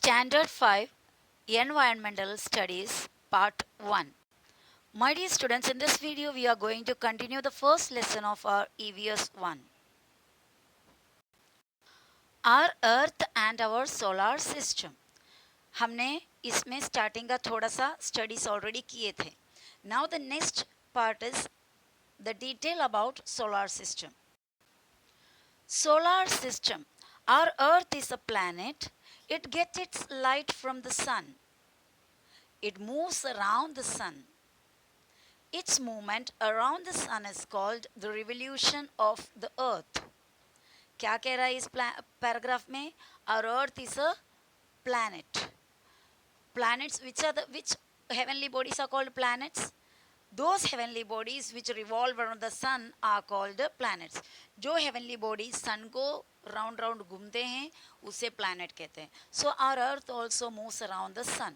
Standard 5 Environmental Studies Part 1. My dear students, in this video we are going to continue the first lesson of our EVS 1. Our Earth and our solar system. हमने इसमें starting का थोड़ा सा studies already किए थे. Now the next part is the detail about solar system. Solar system. Our Earth is a planet. It gets its light from the sun. It moves around the sun. Its movement around the sun is called the revolution of the earth. क्या कह रहा है इस paragraph में? Our earth is a planet. Planets, which heavenly bodies are called planets? Those heavenly bodies which revolve around the sun are called planets. जो heavenly bodies sun को round round घूमते हैं उसे planet कहते हैं. So our earth also moves around the sun.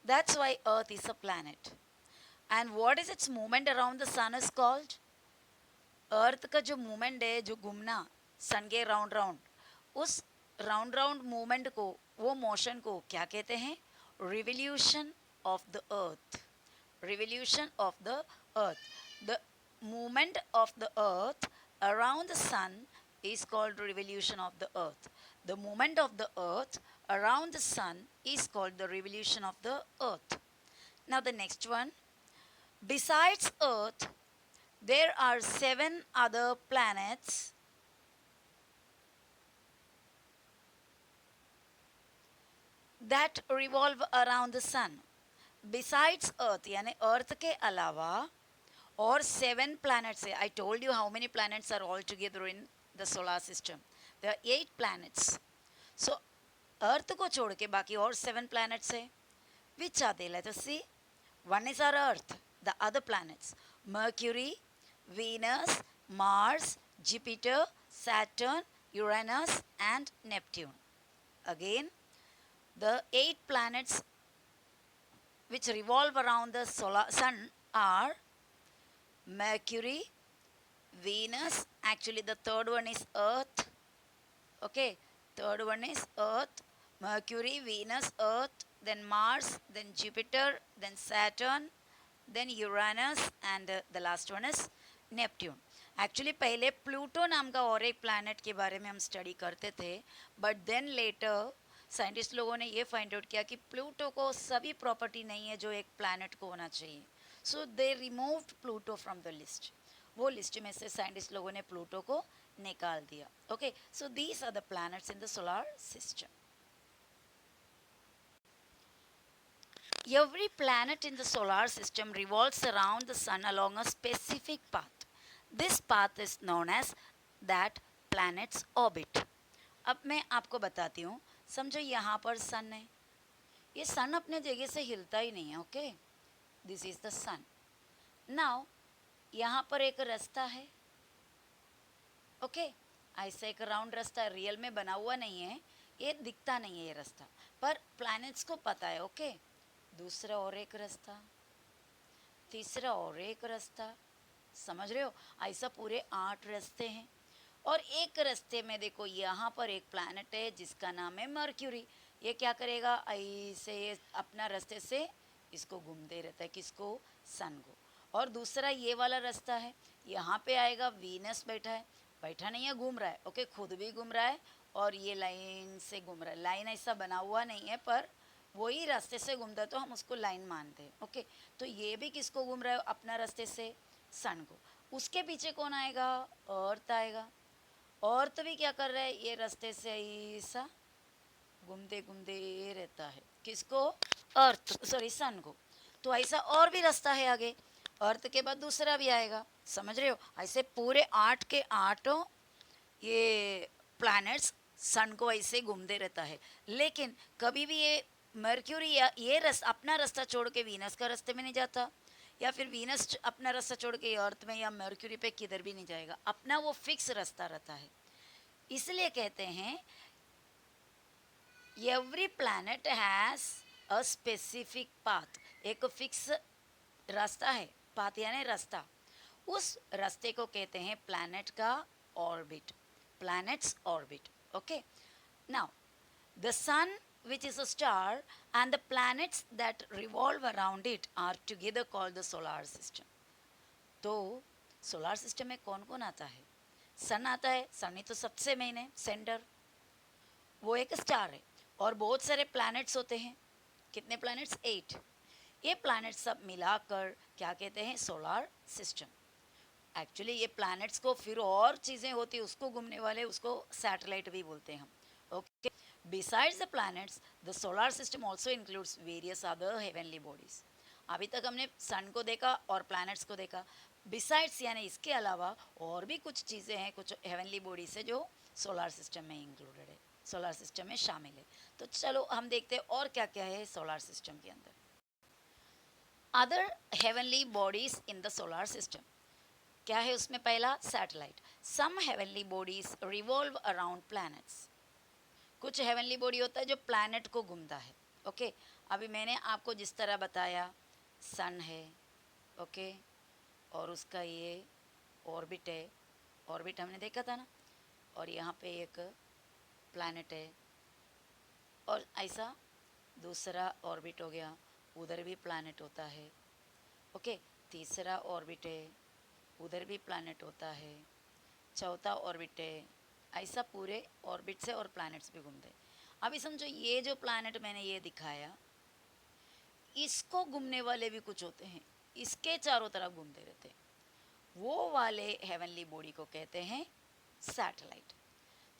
That's why earth is a planet. And what is its movement around the sun is called? अर्थ का जो movement है, जो घूमना सन के राउंड राउंड, उस राउंड राउंड मूवमेंट को, वो motion को क्या कहते हैं? Revolution of the earth. Revolution of the earth. The movement of the earth around the sun is called revolution of the earth. The movement of the earth around the sun is called the revolution of the earth. Now the next one. Besides Earth, there are 7 other planets that revolve around the sun. Besides Earth, यानी Earth के अलावा और 7 planets है. I told you how many planets are all together in the solar system. There are 8 planets. So Earth को छोड़ के बाकी और 7 planets है. Which are they? Let us see. One is our Earth. The other planets: Mercury, Venus, Mars, Jupiter, Saturn, Uranus and Neptune. Again, the 8 planets which revolve around the sun are Mercury, Venus, actually the third one is Earth. Okay, third one is Earth, Mercury, Venus, Earth, then Mars, then Jupiter, then Saturn, then Uranus and the last one is Neptune. Actually पहले Pluto नाम का और एक planet के बारे में हम study करते थे, बट देन लेटर साइंटिस्ट लोगों ने ये फाइंड आउट किया कि प्लूटो को सभी प्रॉपर्टी नहीं है जो एक प्लैनेट को होना चाहिए. So they removed Pluto from the list. वो लिस्ट में से साइंटिस्ट लोगों ने प्लूटो को निकाल दिया. Okay, so these are the planets in the solar system. Every planet in the solar system revolves around the sun along a specific path. This path is known as that planet's orbit. अब मैं आपको बताती हूँ. समझो यहाँ पर सन है. ये सन अपने जगह से हिलता ही नहीं है. Okay, this is the sun. Now यहाँ पर एक रास्ता है. ओके, ऐसा एक राउंड रास्ता रियल में बना हुआ नहीं है, ये दिखता नहीं है ये रास्ता, पर प्लैनेट्स को पता है. ओके, दूसरा और एक रास्ता, तीसरा और एक रास्ता. समझ रहे हो? ऐसा पूरे 8 रास्ते हैं. और एक रास्ते में देखो यहाँ पर एक प्लैनेट है जिसका नाम है मर्क्यूरी. ये क्या करेगा? ऐसे अपना रास्ते से इसको घूमते रहता है. किसको? सन को. और दूसरा ये वाला रास्ता है, यहाँ पे आएगा. वीनस बैठा है, बैठा नहीं है, घूम रहा है. ओके, खुद भी घूम रहा है और ये लाइन से घूम रहा है. लाइन ऐसा बना हुआ नहीं है, पर वही रास्ते से घूमता है तो हम उसको लाइन मानते हैं. ओके, तो ये भी किसको घूम रहा है? अपना रास्ते से, सन को. उसके पीछे कौन आएगा? अर्थ आएगा. अर्थ भी क्या कर रहा है? ये रास्ते से ऐसा घूमते घूमते रहता है. किसको? अर्थ, सॉरी सन को. तो ऐसा और भी रास्ता है आगे. अर्थ के बाद दूसरा भी आएगा. समझ रहे हो? ऐसे पूरे 8 के 8 ये प्लैनेट्स सन को ऐसे घूमते रहता है. लेकिन कभी भी ये मर्क्यूरी या ये अपना रास्ता छोड़ के वीनस का रास्ते में नहीं जाता, या फिर वीनस अपना रास्ता छोड़ के अर्थ में या मर्क्यूरी पे किधर भी नहीं जाएगा. अपना वो फिक्स रास्ता रहता है. इसलिए कहते हैं every planet has a specific path. एक फिक्स रास्ता है. पाथ यानी रास्ता. उस रास्ते को कहते हैं प्लैनेट का orbit. Planets orbit. Okay, now the sun which is a star, and the planets that revolve around it are together called the solar system. तो सोलार सिस्टम में कौन कौन आता है? सन आता है, सन ही तो सबसे मेन है, सेंटर, वो एक स्टार है, और बहुत सारे प्लैनेट्स होते हैं. कितने प्लैनेट्स? 8. ये प्लैनेट्स सब मिलाकर क्या कहते हैं? Solar system. एक्चुअली ये प्लैनेट्स को फिर और चीज़ें होती है उसको घूमने वाले, उसको सैटेलाइट भी बोलते हैं हम. Okay. Besides the planets the solar system also includes various other heavenly bodies. अभी तक हमने सन को देखा और प्लैनेट्स को देखा. बिसाइड्स यानी इसके अलावा और भी कुछ चीज़ें हैं, कुछ हेवनली बॉडीज है जो सोलार सिस्टम में इंक्लूडेड है, सोलार सिस्टम में शामिल है. तो चलो हम देखते हैं और क्या क्या है सोलार सिस्टम के अंदर. Other heavenly bodies in the solar system. क्या है उसमें? पहला, satellite. Some heavenly bodies revolve around planets. कुछ हेवनली बॉडी होता है जो प्लैनेट को घूमता है. ओके. अभी मैंने आपको जिस तरह बताया, सन है, ओके, और उसका ये ऑर्बिट है, ऑर्बिट हमने देखा था ना, और यहाँ पे एक प्लैनेट है, और ऐसा दूसरा ऑर्बिट हो गया, उधर भी प्लैनेट होता है. ओके. तीसरा ऑर्बिट है, उधर भी प्लैनेट होता है. चौथा ऑर्बिट है, ऐसा पूरे ऑर्बिट से और प्लैनेट्स भी घूमते हैं. अभी समझो ये जो प्लैनेट मैंने ये दिखाया, इसको घूमने वाले भी कुछ होते हैं, इसके चारों तरफ घूमते रहते हैं. वो वाले हेवनली बॉडी को कहते हैं सैटेलाइट.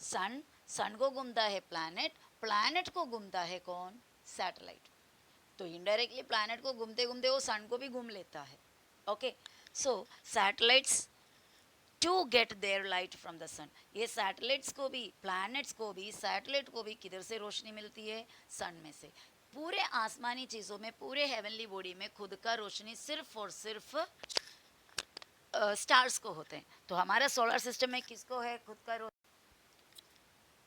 सन, सन को घूमता है प्लैनेट, प्लैनेट को घूमता है कौन? सैटेलाइट. तो इनडायरेक्टली प्लैनेट को घूमते घूमते वो सन को भी घूम लेता है. Okay. So satellites to get their light from the sun. ये सैटेलाइट्स को भी, प्लैनेट्स को भी, सैटेलाइट को भी किधर से रोशनी मिलती है? सन में से. पूरे आसमानी चीज़ों में, पूरे हेवनली बॉडी में खुद का रोशनी सिर्फ और सिर्फ स्टार्स को होते हैं. तो हमारा सोलर सिस्टम में किसको है खुद का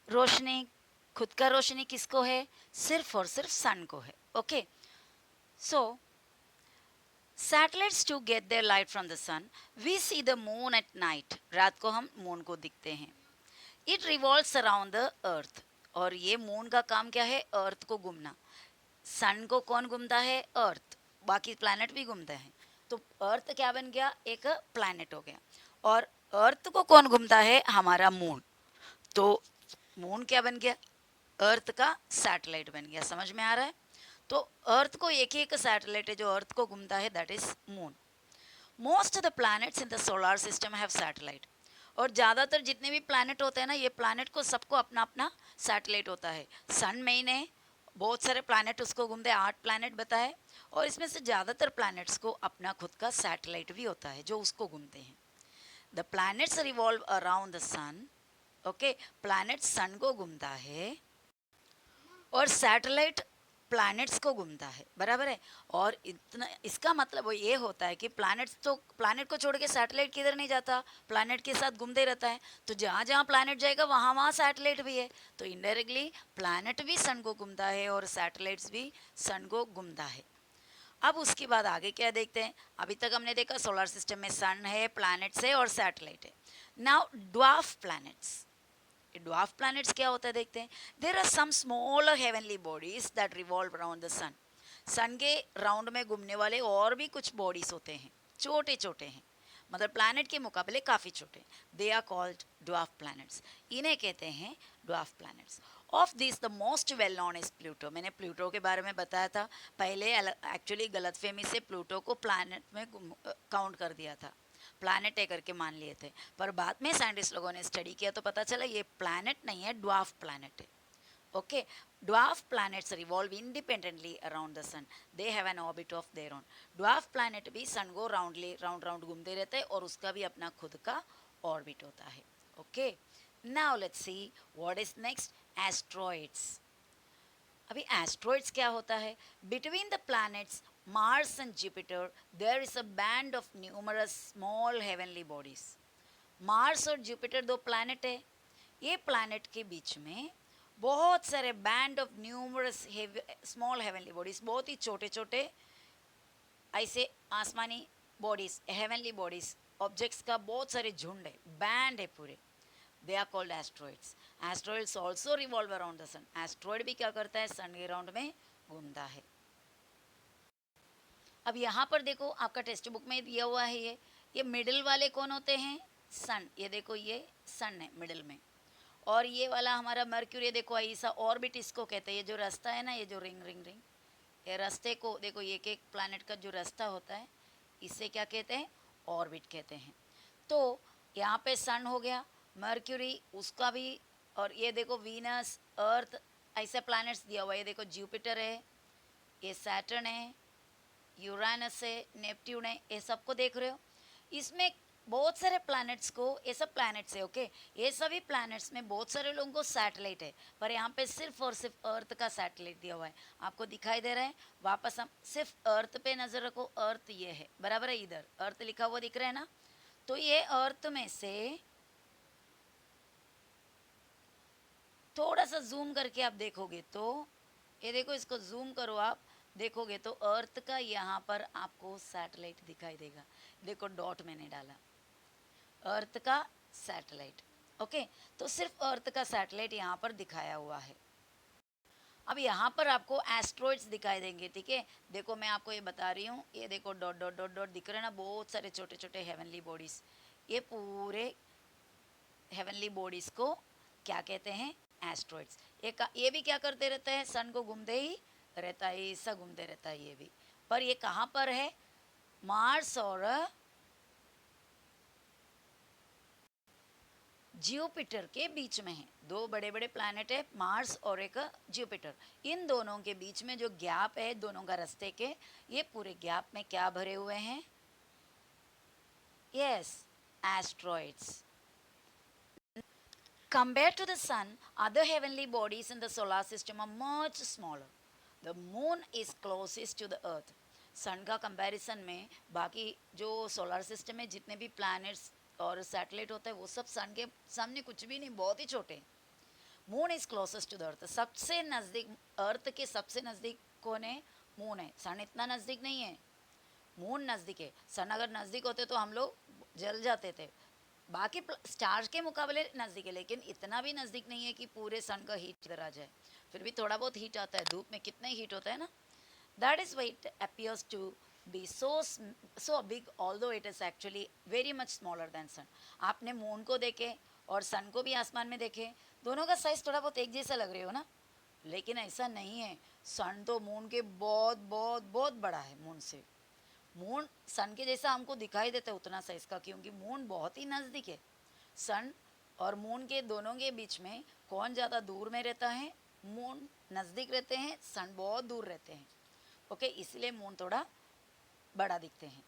रोशनी? खुद का रोशनी किसको है? सिर्फ और सिर्फ सन को है. Okay. So satellites to get their light from the sun. We see the moon at night. रात को हम मून को दिखते हैं. It revolves around the earth. और ये मून का काम क्या है? अर्थ को घूमना. सन को कौन घूमता है? अर्थ. बाकी प्लैनेट भी घूमते हैं. तो अर्थ क्या बन गया? एक प्लैनेट हो गया. और अर्थ को कौन घूमता है? हमारा मून. तो मून क्या बन गया? अर्थ का सैटेलाइट बन गया. समझ में आ रहा है? तो अर्थ को एक ही एक सैटेलाइट है जो अर्थ को घूमता है, that is moon. Most of the planets in the solar system have satellite. और ज़्यादातर जितने भी प्लैनेट होते हैं ना, ये प्लैनेट को सबको अपना अपना सैटेलाइट होता है. सन मेन है, बहुत सारे प्लैनेट उसको घूमते हैं, 8 प्लैनेट बताए, और इसमें से ज़्यादातर प्लैनेट्स को अपना खुद का सैटेलाइट भी होता है जो उसको घूमते हैं. The planets revolve around the sun. Okay. Planet sun को घूमता है और सैटेलाइट प्लैनेट्स को घूमता है. बराबर है? और इतना, इसका मतलब वो ये होता है कि प्लैनेट्स तो, प्लैनेट को छोड़ के सैटेलाइट किधर नहीं जाता, प्लैनेट के साथ घूमते रहता है. तो जहाँ जहाँ प्लैनेट जाएगा वहाँ वहाँ सैटेलाइट भी है. तो इनडायरेक्टली प्लैनेट भी सन को घूमता है और सैटेलाइट्स भी सन को घूमता है. अब उसके बाद आगे क्या देखते हैं? अभी तक हमने देखा सोलर सिस्टम में सन है, प्लैनेट्स है और सैटेलाइट है. Now dwarf planets. Dwarf planets क्या होता है देखते हैं. There are some smaller heavenly bodies that revolve around the sun. Sun के राउंड में घूमने वाले और भी कुछ बॉडीज होते हैं, छोटे छोटे हैं, मतलब प्लैनेट के मुकाबले काफ़ी छोटे. They are called dwarf planets. इन्हें कहते हैं dwarf planets. Of this the most well known is Pluto. मैंने प्लूटो के बारे में बताया था पहले. एक्चुअली गलतफहमी से प्लूटो को प्लैनेट में काउंट कर दिया था, प्लैनेट है करके मान लिए थे, पर बाद में साइंटिस्ट लोगों ने स्टडी किया तो पता चला ये प्लैनेट नहीं है, ड्वार्फ प्लैनेट है. Okay. Dwarf planets revolve independently around the sun. They have an orbit of their own. Dwarf planet भी सन को राउंडली राउंड राउंड घूमते रहते हैं और उसका भी अपना खुद का ऑर्बिट होता है. Okay. Now let's see what is next. Asteroids. अभी एस्ट्रॉइड्स क्या होता है? Between the planets Mars and Jupiter, there is a band of numerous small heavenly bodies. Mars और Jupiter दो planet है. ये planet के बीच में बहुत सारे band of numerous small heavenly bodies, बहुत ही छोटे छोटे ऐसे आसमानी bodies, heavenly bodies, objects का बहुत सारे झुंड है, band है पूरे. They are called asteroids. Asteroids also revolve around the sun. Asteroid भी क्या करता है, सन के अराउंड में घूमता है. अब यहाँ पर देखो आपका टेक्स्ट बुक में दिया हुआ है ये मिडिल वाले कौन होते हैं, सन. ये देखो ये सन है मिडिल में, और ये वाला हमारा मर्क्यूरी. देखो ऐसा ऑर्बिट इसको कहते हैं. ये जो रास्ता है ना, ये जो रिंग रिंग रिंग, ये रास्ते को देखो, ये एक प्लैनेट का जो रास्ता होता है इसे क्या कहते हैं, ऑर्बिट कहते हैं. तो यहाँ पे सन हो गया, मर्क्यूरी उसका भी, और ये देखो वीनस, अर्थ, ऐसे प्लैनेट्स दिया हुआ है. ये देखो जुपिटर है, ये सैटर्न है, यूरानस है, नेपट्यून है, ये सबको देख रहे हो. इसमें बहुत सारे प्लैनेट्स को, ये सब प्लैनेट्स है ओके. ये सभी प्लैनेट्स में बहुत सारे लोगों को सैटेलाइट है, पर यहाँ पे सिर्फ और सिर्फ अर्थ का सैटेलाइट दिया हुआ है. आपको दिखाई दे रहा है. वापस हम सिर्फ अर्थ पे नजर रखो. अर्थ ये है, बराबर है, इधर अर्थ लिखा हुआ दिख रहा है ना. तो ये अर्थ में से थोड़ा सा जूम करके आप देखोगे तो, ये देखो, इसको जूम करो आप, देखोगे तो अर्थ का यहाँ पर आपको सैटेलाइट दिखाई देगा. देखो डॉट मैंने डाला, अर्थ का सैटेलाइट. ओके, तो सिर्फ अर्थ का सैटेलाइट यहाँ पर दिखाया हुआ है. अब यहाँ पर आपको एस्ट्रॉइड्स दिखाई देंगे. ठीक है, देखो मैं आपको ये बता रही हूँ, ये देखो डॉट डॉट डॉट डॉट दिख रहे हैं ना, बहुत सारे छोटे छोटे हेवनली बॉडीज. ये पूरे हेवनली बॉडीज को क्या कहते हैं, एस्ट्रॉइड्स. ये भी क्या करते रहते हैं, सन को घूमते ही रहता है, ऐसा घूमते रहता है ये भी. पर ये कहाँ पर है, मार्स और जुपिटर के बीच में है. दो बड़े बड़े प्लैनेट है, मार्स और एक जुपिटर. इन दोनों के बीच में जो गैप है दोनों का रास्ते के, ये पूरे गैप में क्या भरे हुए हैं, yes, asteroids. Compared to the sun, other heavenly bodies in the solar system are much smaller. The moon is closest to the earth. सन का कंपैरिजन में बाकी जो सोलर सिस्टम में जितने भी प्लैनेट्स और सैटेलाइट होता है वो सब सन के सामने कुछ भी नहीं, बहुत ही छोटे. Moon is closest to the earth. सबसे नज़दीक, अर्थ के सबसे नज़दीक कौन है, मून है. सन इतना नज़दीक नहीं है, मून नज़दीक है. सन अगर नज़दीक होते तो हम लोग जल जाते थे. बाकी स्टार्स के मुकाबले नज़दीक है, लेकिन इतना भी नज़दीक नहीं है कि पूरे सन का हीट इधर आ जाए. फिर भी थोड़ा बहुत हीट आता है, धूप में कितना हीट होता है ना. That is why it appears to be so big, although it is actually very much smaller than sun. आपने मून को देखे और सन को भी आसमान में देखे, दोनों का साइज़ थोड़ा बहुत एक जैसा लग रहे हो ना, लेकिन ऐसा नहीं है. सन तो मून के बहुत बहुत बहुत बड़ा है. मून से, मून सन के जैसा हमको दिखाई देता है उतना साइज का, क्योंकि मून बहुत ही नज़दीक है. सन और मून के दोनों के बीच में कौन ज़्यादा दूर में रहता है, मून नज़दीक रहते हैं, सन बहुत दूर रहते हैं. ओके, इसलिए मून थोड़ा बड़ा दिखते हैं.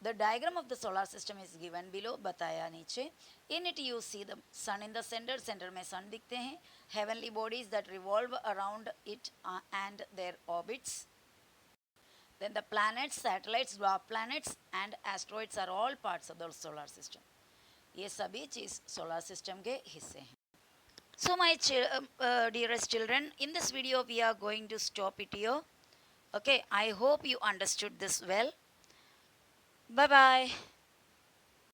The diagram of the solar system is given below, बताया नीचे. In it you see the sun in the centre, centre में सन दिखते हैं. Heavenly bodies that revolve around it and their orbits. Then the planets, satellites, dwarf planets and asteroids are all parts of the solar system. ये सभी चीज़ solar system के हिस्से हैं. So my dearest children, in this video we are going to stop it here. Okay, I hope you understood this well. Bye bye.